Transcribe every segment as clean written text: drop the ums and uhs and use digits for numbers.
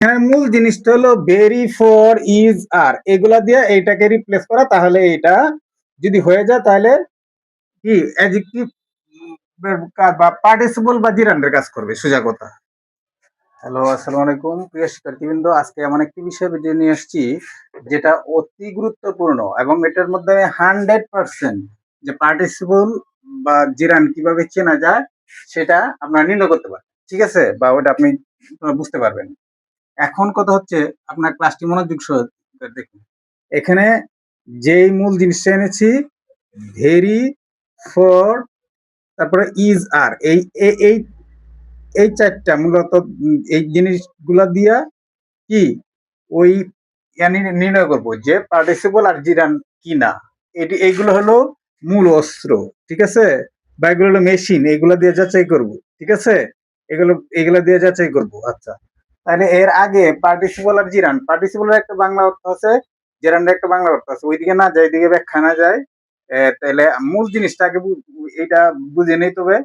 এখানে মূল জিনিসটা হলো ভেরি, ফর, ইজ, আর এগুলা দিয়ে এইটাকে রিপ্লেস করা। তাহলে এটা যদি হয়ে যায় তাহলে কি অ্যাডজেক্টিভ বা পার্টিসিপল বা জিরান্ডের কাজ করবে, সোজা কথা। হ্যালো, আসসালামু আলাইকুম প্রিয় শিক্ষার্থীবৃন্দ। আজকে এমন একটি বিষয় ভিডিও নিয়ে আসছি যেটা অতি গুরুত্বপূর্ণ এবং এটার মধ্যে 100% যে পার্টিসিপল বা জিরান কিভাবে চেনা যায় সেটা আপনারা নির্ণয় করতে পারেন, ঠিক আছে, বা ওটা আপনি বুঝতে পারবেন। এখন কথা হচ্ছে আপনার ক্লাসটি মনোযোগ সহ দেখুন। এখানে যেই মূল জিনিসটা এনেছি ভেরি, ফর, তারপরে ইজ, আর এই এই এই চারটা মূলত এই জিনিসগুলা দিয়া কি ওই নির্ণয় করব যে পার্টিসিপল আর জিরান কি না। এইগুলো হলো মূল অস্ত্র, ঠিক আছে, বা এগুলো হলো মেশিন, এগুলো দিয়ে যাচাই করব, ঠিক আছে, এগুলো দিয়ে যাচাই করব। আচ্ছা, তাহলে এর আগে পার্টিসিপল আর জিরান, পার্টিসিপলের একটা বাংলা অর্থ আছে, জিরানের একটা বাংলা অর্থ আছে, ওইদিকে না যায়, এদিকে ব্যাখ্যা না যায়। তাহলে মূল জিনিসটা আগে এটা বুঝে নিতে হবে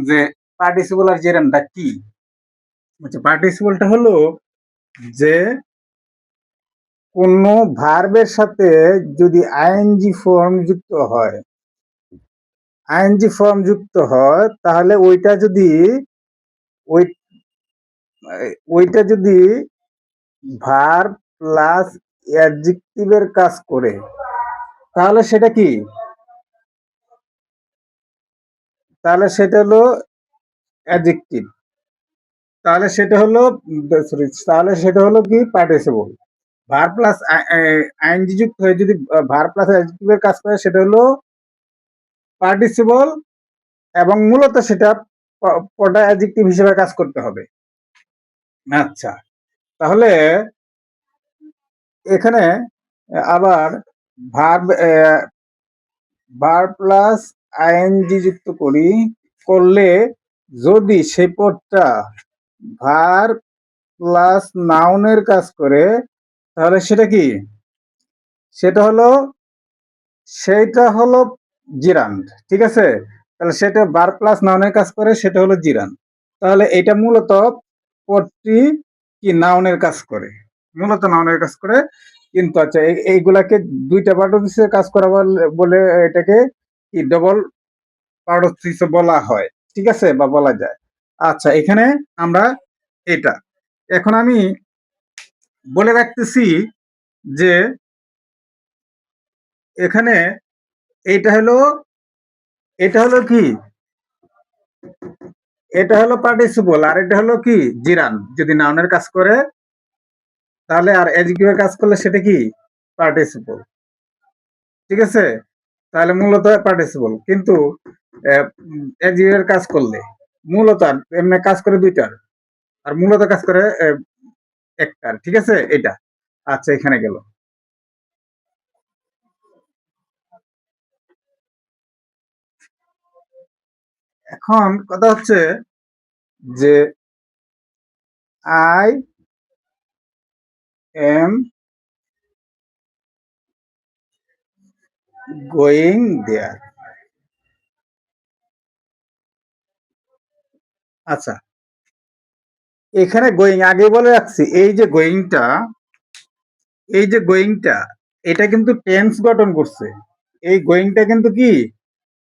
যে পার্টিসিপল আর জিরানটা কি। আচ্ছা, পার্টিসিপলটা হলো যে কোন ভার্বের সাথে যদি আইএনজি ফর্ম যুক্ত হয়, আইএনজি ফর্ম যুক্ত হয় তাহলে ওই ওইটা যদি ভার্ব প্লাস অ্যাডজেক্টিভের কাজ করে তাহলে সেটা কি, তাহলে সেটা হলো অ্যাডজেক্টিভ, তাহলে সেটা হলো সরি, তাহলে সেটা হলো কি পার্টিসিপল। ভার্ব প্লাস আইএনজি যুক্ত হয়ে যদি ভার্ব প্লাস অ্যাডজেক্টিভের কাজ করে সেটা হলো পার্টিসিপল, এবং মূলত সেটা পটা অ্যাডজেক্টিভ হিসেবে কাজ করতে হবে। আচ্ছা, তাহলে এখানে আবার ভার্ব ভার্ব প্লাস আইএনজি যুক্ত করলে যদি সেই পদটা ভার্ব প্লাস নাউনের কাজ করে তাহলে সেটা কি, সেটা হলো জিরান্ড, ঠিক আছে। তাহলে সেটা ভার্ব প্লাস নাউনের কাজ করে, সেটা হলো জিরান্ড। তাহলে এটা মূলত পদটি কি নাউনের কাজ করে, মূলত নাউনের কাজ করে। কিন্তু আচ্ছা, এইগুলাকে দুইটা পার্ট অফ স্পিচের কাজ করা বলে এটাকে কি ডবল পার্ট অফ স্পিচ বলা হয়, ঠিক আছে, বা বলা যায়। আচ্ছা, এখানে আমরা এটা এখন আমি বলে রাখতেছি যে এখানে এটা হলো এটা হলো কি, এটা হলো পার্টিসিপল, আর এটা হলো কি জিরান। যদি নাউনের কাজ করে তাহলে, আর অ্যাডজেক্টিভের কাজ করলে সেটা কি পার্টিসিপল, ঠিক আছে। তাহলে মূলত পার্টিসিপল, কিন্তু অ্যাডজেক্টিভের কাজ করলে মূলত এমনি কাজ করে দুইটার, আর মূলত কাজ করে একটার, ঠিক আছে, এটা। আচ্ছা, এখানে গেল। এখন কথা হচ্ছে যে আই এম গোয়িং দেয়ার। আচ্ছা, এখানে গোয়িং আগে বলে রাখছি, এই যে গোয়িংটা এটা কিন্তু টেন্স গঠন করছে। এই গোয়িংটা কিন্তু কি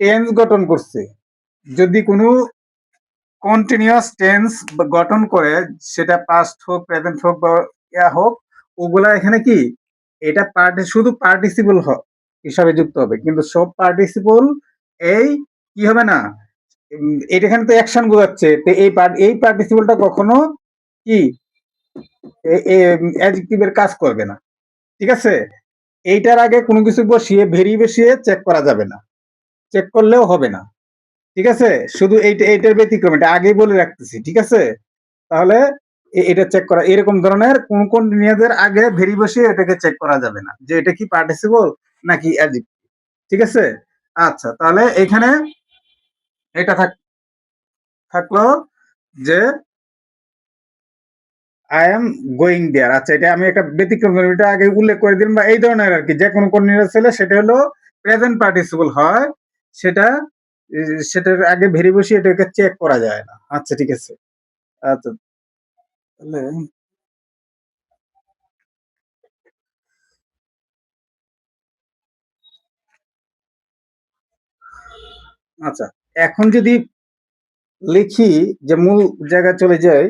টেন্স গঠন করছে। যদি কোনো কন্টিনিউয়াস টেন্স গঠন করে, সেটা পাস্ট হোক, প্রেজেন্ট হোক, বা ইয়া হোক, ওগুলা এখানে কি এটা শুধু পার্টিসিপল হিসাবে যুক্ত হবে, কিন্তু সব পার্টিসিপল এই কি হবে না। এটা এখানে তো অ্যাকশন বোঝাচ্ছে, তো এই পার্টিসিপলটা কখনো কি অ্যাডজেক্টিভের কাজ করবে না, ঠিক আছে। এইটার আগে কোনো কিছু বসিয়ে ভেরি বসিয়ে চেক করা যাবে না, চেক করলেও হবে না, ঠিক আছে। শুধু এইটার ব্যতিক্রম, এটা আগেই বলে রাখতেছি, ঠিক আছে। তাহলে এটা চেক করা, এরকম ধরনের কোন কোন নিয়াদের আগে ভেরি বসিয়ে এটাকে চেক করা যাবে না যে এটা কি পার্টিসিপল নাকি অ্যাডজেক্টিভ, ঠিক আছে। আচ্ছা, তাহলে এখানে এটা থাকলো যে আই এম গোয়িং দেয়ার। আচ্ছা, এটা আমি একটা ব্যতিক্রম, এটা আগে উল্লেখ করে দিলাম, বা এই ধরনের আর কি, যে কোনো কন্টিনিউয়াস ছেলে সেটা হলো প্রেজেন্ট পার্টিসিপল হয়, সেটা সেটার আগে ভেরি বসিয়ে এটাকে চেক করা যায় না। আচ্ছা, ঠিক আছে। আচ্ছা, তাহলে আচ্ছা, এখন যদি লিখি যে মূল জায়গায় চলে যাই,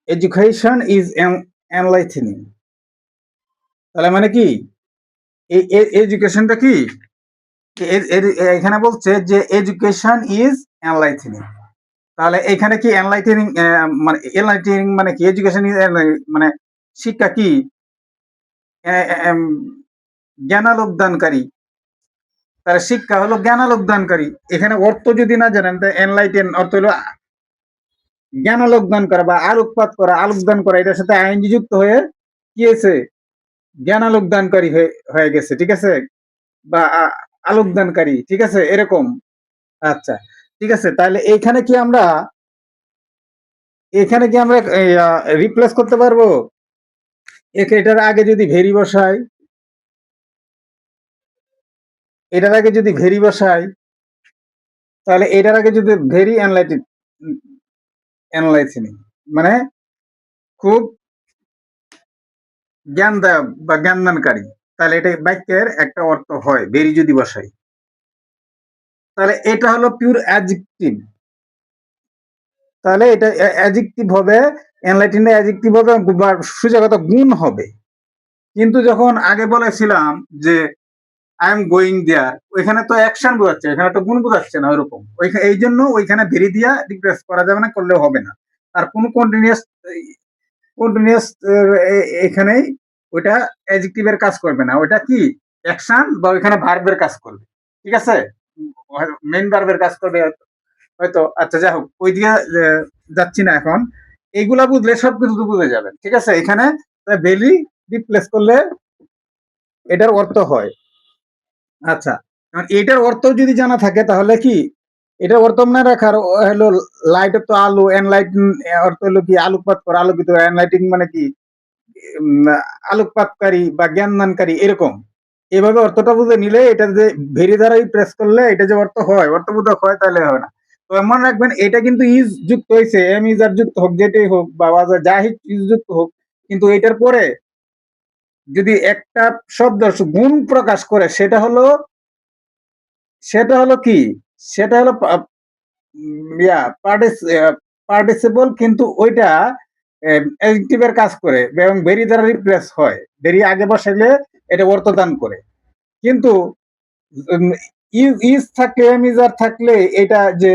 এডুকেশন ইজ এনলাইটেনিং, তাহলে মানে কি এডুকেশনটা কি এখানে বলছে যে এডুকেশন ইজ এনলাইটেনিং, তাহলে এখানে কি এনলাইটেনিং মানে এনলাইটেনিং মানে কি এডুকেশন ইজ মানে শিক্ষা কি জ্ঞানালোকদানকারী, তাহলে শিক্ষা হলো জ্ঞানালোকদানকারী। এখানে অর্থ যদি না জানেন তো এনলাইটেন অর্থ হলো জ্ঞানালোকদান করা বা আলোকপাত করা, আলোকদান করা, এটার সাথে আইনজি যুক্ত হয়ে কি হয়েছে জ্ঞানালোকদানকারী হয়ে গেছে, ঠিক আছে, বা আলোকদানকারী, ঠিক আছে, এরকম। আচ্ছা, ঠিক আছে, তাহলে এখানে কি আমরা রিপ্লেস করতে পারবো? এটার আগে যদি ভেরি বসাই, এটার আগে যদি ভেরি বসাই, তাহলে এটার আগে যদি ভেরি এনলাইটেনিং মানে খুব জ্ঞানদায়ক বা জ্ঞানদানকারী, তাহলে এটা বাক্যের একটা অর্থ হয় ভেরি যদি বসাই। তাহলে এটা হলো পিওর অ্যাডজেক্টিভ, তাহলে এটা অ্যাডজেক্টিভ হবে, এনলাইটেনিং অ্যাডজেক্টিভ হবে, সোজা কথা গুণ হবে। কিন্তু যখন আগে বলেছিলাম যে আই এম গোয়িং দেয়ার, ওইখানে তো অ্যাকশন বোঝাচ্ছে, এখানে তো গুণ বোঝাচ্ছে না ওইরকম, এই জন্য ওইখানে ভেরি দিয়া রিপ্লেস করা যাবে না, করলেও হবে না। আর কোন কন্টিনিউয়াস কন্টিনিউয়াস এখানেই ওইটা অ্যাডজেক্টিভের কাজ করবে না, ওইটা কি অ্যাকশন বা ওইখানে ভার্বের কাজ করবে, ঠিক আছে, মেইন ভার্বের কাজ করবে হয়তো। আচ্ছা, যাই হোক, ওই দিকে যাচ্ছি না এখন, এইগুলা বুঝলে সবকিছু বুঝে যাবেন, ঠিক আছে। এখানে ভ্যালি রিপ্লেস করলে এটার অর্থ হয়। আচ্ছা, এটার অর্থ যদি জানা থাকে তাহলে কি এটার অর্থ মনে রাখার হলো লাইট তো আলো, এনলাইটিং অর্থ হলো কি আলোকপাত করা, আলোকিত, এনলাইটিং মানে কি উম, আলোকপাতকারী বা জ্ঞানদানকারী, এরকম। এভাবে অর্থটা বুঝে নিলে এটা যে ভেরি দ্বারাই প্রেস করলে এটা যে অর্থ হয়, অর্থবোধক হয়, তাহলে হয় না। তো মনে রাখবেন এটা কিন্তু ইজ যুক্ত হয়েছে, এম ইজ আর যুক্ত হোক, যেটাই হোক বা যা ইজ যুক্ত হোক, কিন্তু এটার পরে যদি একটা শব্দ গুণ প্রকাশ করে সেটা হলো কি, সেটা হলো পার্টিসিপল, কিন্তু ওইটা অ্যাডজেক্টিভের কাজ করে এবং ভেরি দ্বারা রিপ্লেস হয়, ভেরি আগে বসাইলে এটা অর্থ দান করে। কিন্তু ইজ থাকলে, এমিজার থাকলে এটা যে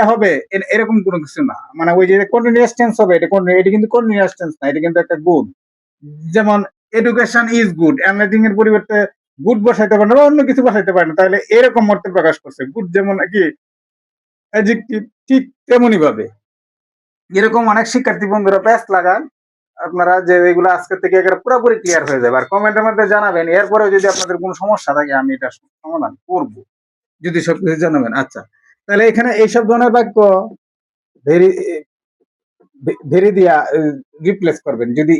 হবে এরকম কোনো কিছু না, মানে ওই যে কন্টিনিউয়াস টেন্স হবে, এটা কিন্তু কন্টিনিউয়াস টেন্স না, এটা কিন্তু একটা গুড। যেমন এডুকেশন ইজ গুড, এনলাইটিং এর পরিবর্তে গুড বসাইতে পারে না বা অন্য কিছু বসাইতে পারে না, তাহলে এরকম অর্থ প্রকাশ করছে। গুড যেমন কি অ্যাডজেক্টিভ, ঠিক তেমনি ভাবে এরকম অনেক শিক্ষার্থী বন্ধুরা প্যাচ লাগান আপনারা, যে এগুলো আজকে থেকে একেবারে পুরোপুরি ক্লিয়ার হয়ে যাবে। আর কমেন্টের মধ্যে জানাবেন, এরপরেও যদি আপনাদের কোনো সমস্যা থাকে আমি এটা সমাধান করব, যদি সবকিছু জানাবেন। আচ্ছা, তাহলে এখানে এইসব ধরনের বাক্য ভেরি ভেরি দিয়া রিপ্লেস করবেন, যদি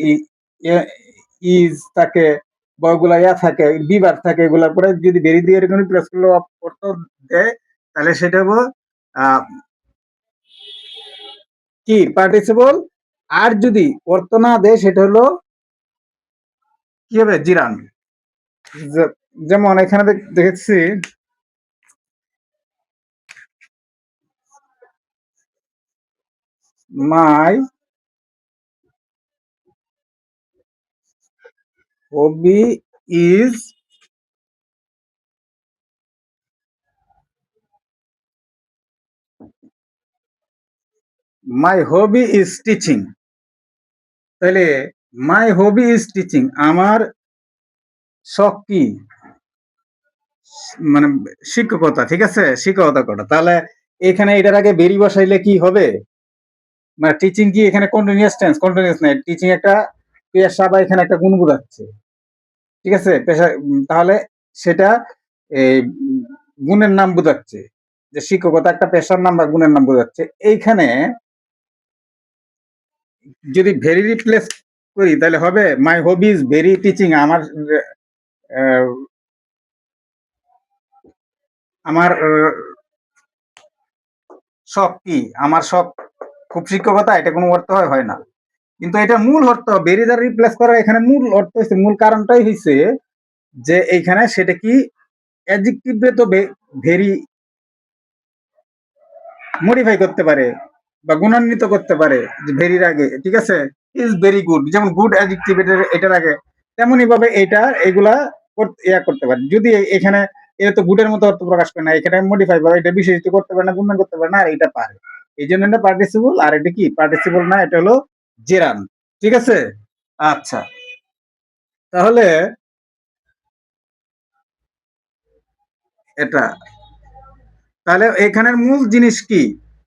ইজ থাকে বা ওগুলা থাকে, বিভার থাকে, এগুলার পরে যদি ভেরি দিয়ে এরকম রিপ্লেস করলে অর্থ দেয়, তাহলে সেটা হবো কি পার্টিসিপল। আর যদি অর্থ না দেয় সেটা হলো কি হবে জিরান। যেমন এখানে দেখেছি মাই হবি ইজ টিচিং, তাহলে মাই হবি ইজ টিচিং, আমার শখ কি, মানে শিক্ষকতা, ঠিক আছে, শিক্ষকতা করা। তাহলে এখানে এটার আগে বেরি বসাইলে কি হবে, মানে টিচিং কি এখানে কন্টিনিউয়াস টেন্স, কন্টিনিউয়াস নাই, টিচিং একটা পেশা বা এখানে একটা গুণ বোঝাচ্ছে, ঠিক আছে, পেশা, তাহলে সেটা এই গুণের নাম বোঝাচ্ছে। যে শিক্ষকতা একটা পেশার নাম বা গুণের নাম বোঝাচ্ছে, এইখানে যদি ভেরি রিপ্লেস করি তাহলে হবে মাই হবি ইজ ভেরি টিচিং। আহ, আমার শখ কি, আমার শখ খুব শিক্ষকতা, এটা কোনো অর্থ হয় না। কিন্তু এটা মূল অর্থ ভেরি দ্বারা রিপ্লেস করার এখানে মূল অর্থ হচ্ছে, মূল কারণটাই হচ্ছে যে এইখানে সেটা কি অ্যাডজেক্টিভ তো ভেরি মডিফাই করতে পারে বা গুণান্বিত করতে পারে যে ভেরির আগে, ঠিক আছে। ইজ ভেরি গুড, যেমন গুড অ্যাডজেক্টিভ এটার আগে, তেমনই ভাবে এটা এগুলা করতে পারে। যদি এখানে এটা তো গুডের মতো অর্থ প্রকাশ করে না, এখানে মডিফাই বা এটা বিশেষিত করতে পারে না, গুণান করতে পারে না, আর এটা পারে। এই জন্য এটা পার্টিসিপল, আর এটা কি পার্টিসিপল না, এটা হলো জেরান। ঠিক আছে। আচ্ছা, তাহলে এটা, তাহলে এখানের মূল জিনিস কি,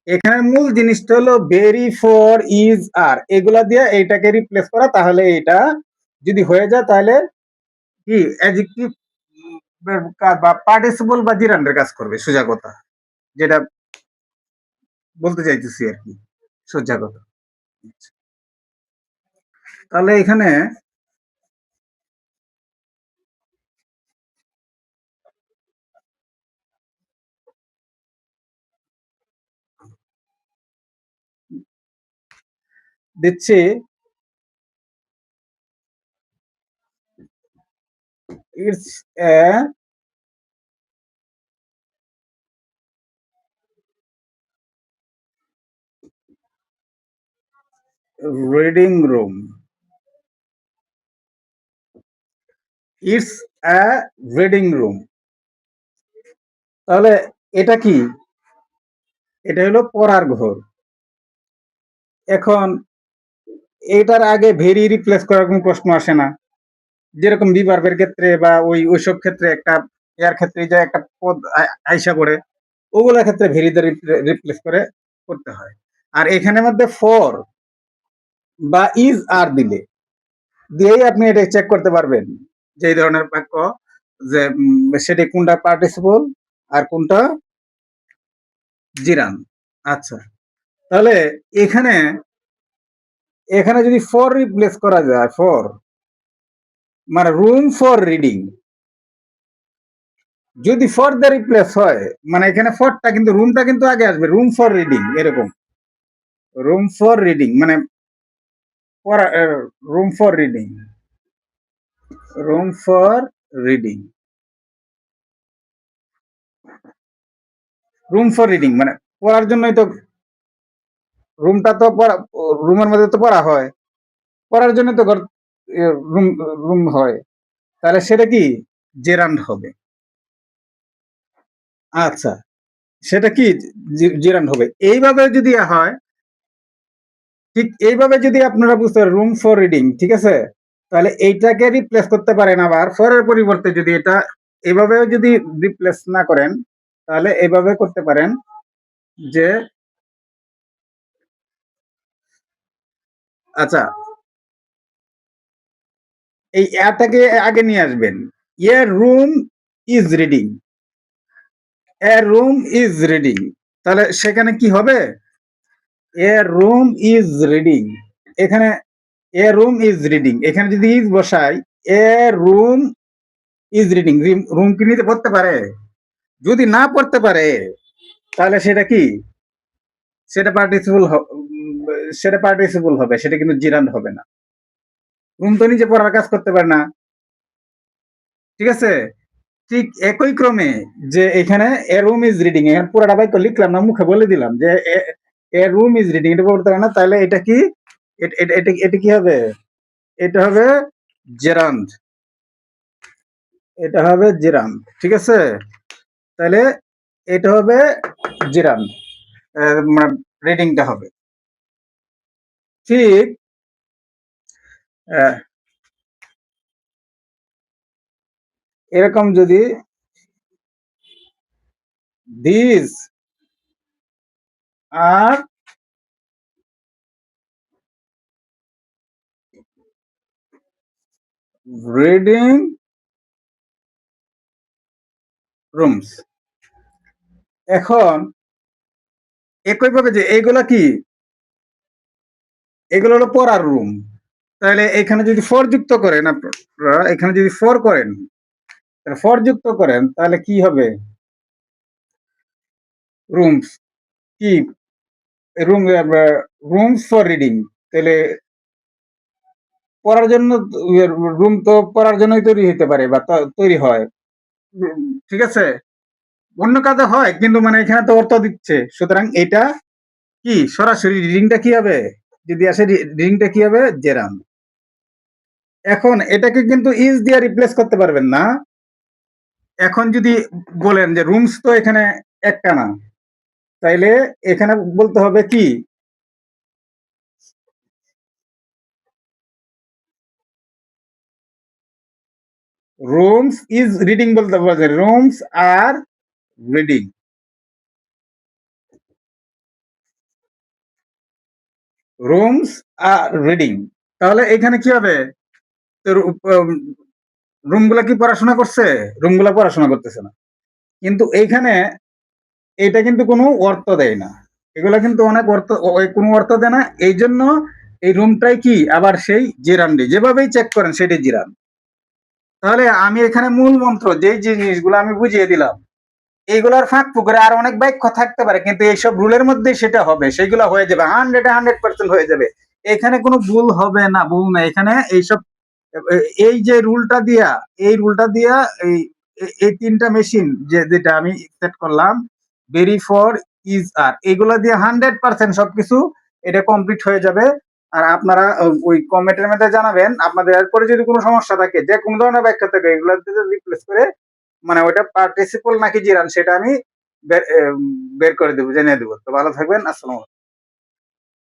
এখানের মূল জিনিসটা হলো ভেরি ফর ইজ আর, এগুলা দিয়ে এইটাকে রিপ্লেস করা। তাহলে এটা যদি হয়ে যায় তাহলে কি অ্যাডজেক্টিভ বা পার্টিসিপল বা জিরান্ডের কাজ করবে, সোজা কথা যেটা বলতে চাইতেছি আর কি, সোজা কথা। তাহলে এখানে দিচ্ছি it's a reading room, it's a reading room. তাহলে এটা কি, এটা হলো পড়ার ঘর। এখন এটার আগে ভেরি রিপ্লেস করার কোনো প্রশ্ন আসে না। যেরকম রিভার্বের ক্ষেত্রে বা ওইসব ক্ষেত্রে একটা এর ক্ষেত্রে যে একটা পদ আইসা পড়ে, ওগুলা ক্ষেত্রে ভেরিতে রিপ্লেস করে করতে হয়। আর এখানের মধ্যে ফর বা ইজ আর দিয়েই আপনি এটা চেক করতে পারবেন যে এই ধরনের বাক্য যে সেটি কোনটা পার্টিসিপল আর কোনটা জিরান। আচ্ছা, তাহলে এখানে এখানে যদি ফর রিপ্লেস করা যায়, ফর মানে রুম ফর রিডিং, যদি ফর দ্য রিপ্লেস হয়, মানে এখানে ফরটা কিন্তু রুমটা কিন্তু আগে আসবে, রুম ফর রিডিং এরকম, রুম ফর রিডিং মানে পড়া, room for reading, room for reading, room for reading মানে পড়ার জন্যই তো, রুমটা তো পড়া, রুমের মধ্যে তো পড়া হয়, পড়ার জন্য তো রুম রুম হয়, তাহলে সেটা কি জেরান্ড হবে। আচ্ছা, সেটা কি জেরান্ড হবে। এইভাবে যদি হয়, ঠিক এইভাবে যদি আপনারা বুঝতে পারেন রুম ফর রিডিং, ঠিক আছে, তাহলে এইটাকে রিপ্লেস করতে পারেন। আবার ফরের পরিবর্তে যদি এটা এভাবেও যদি রিপ্লেস না করেন, তাহলে এভাবে করতে পারেন যে, আচ্ছা, এই এটাকে আগে নিয়ে আসবেন, a room is reading, a room is reading, তাহলে সেখানে কি হবে, এ রুম ইজ রিডিং, এখানে এ রুম ইজ রিডিং, এখানে যদি ইজ বসাই, এ রুম ইজ রিডিং, রুম কি নিতে পড়তে পারে, যদি না পড়তে পারে তাহলে সেটা কি, সেটা পার্টিসিপল, সেটা পার্টিসিপল হবে, সেটা কিন্তু জিরান্ড হবে না। রুম তো নিজে পড়ার কাজ করতে পারে না, ঠিক আছে। ঠিক একই ক্রমে যে এখানে এ রুম ইজ রিডিং, এখানে পুরোটা বাক্য লিখলাম না, মুখে বলে দিলাম যে এ রুম ইজ রিডিং, এটা পড়তে পারে না, তাহলে এটা কি, এটা কি হবে, এটা হবে জেরান্ড, এটা হবে জেরান্ড, ঠিক আছে। তাহলে এটা হবে জেরান্ড, মানে রিডিংটা হবে ঠিক। আহ, এরকম যদি দিস আর রিডিং রুমস, এখন একইভাবে যে এইগুলা কি, এগুলো হলো পড়ার রুম। তাহলে এখানে যদি ফর যুক্ত করেন আপনারা, এখানে যদি ফর করেন, ফর যুক্ত করেন তাহলে কি হবে? রুমস কি, রুম, রুমস ফর রিডিং। তাহলে পড়ার জন্য রুম তো পড়ার জন্যই তৈরি হতে পারে বা তৈরি হয়। ঠিক আছে, অন্য কাজে হয় কিন্তু মানে এখানে তো অর্থ দিচ্ছে, সুতরাং এটা কি সরাসরি রিডিংটা কি হবে, যদি আসে রিডিংটা কি হবে, জেরাম। এখন এটাকে কিন্তু ইজ দিয়ে রিপ্লেস করতে পারবেন না। এখন যদি বলেন যে রুমস তো এখানে একটা না, তাইলে এখানে বলতে হবে কি, রুমস ইজ রিডিং বলতে হবে, rooms are reading, rooms are reading. তাহলে এখানে কি হবে, রুমগুলা কি পড়াশোনা করছে? রুমগুলা পড়াশোনা করতেছে না। কিন্তু এইখানে এটা কিন্তু কোনো অর্থ দেয় না, এগুলা কিন্তু অনেক অর্থ, কোনো অর্থ দেয় না। এই জন্য এই রুমটাই কি আবার সেই জিরান্ডি, যেভাবেই চেক করেন সেটাই জিরান। তাহলে আমি এখানে মূল মন্ত্র যেই জিনিসগুলো আমি বুঝিয়ে দিলাম, এইগুলার ফাঁক ফুকরে আর অনেক বাক্য থাকতে পারে, কিন্তু এইসব রুলের মধ্যে সেটা হবে, সেইগুলো হয়ে যাবে 100% হয়ে যাবে। এখানে কোনো ভুল হবে না, ভুল না এখানে। এইসব এই যে রুলটা দিয়া, এই রুলটা দিয়া এই এই তিনটা মেশিন যেটা আমি সেট করলাম, ভেরি ফর, ইজ আর, এগুলা দিয়ে 100% সবকিছু এটা কমপ্লিট হয়ে যাবে। আর আপনারা ওই কমেন্টের মধ্যে জানাবেন আপনাদের এরপরে যদি কোনো সমস্যা থাকে, যে কোনো ধরনের ব্যাখ্যা থাকে, এগুলো রিপ্লেস করে মানে ওইটা পার্টিসিপল নাকি জিরান সেটা আমি বের করে দেবো, জেনে দেবো। তো ভালো থাকবেন, আসসালাম।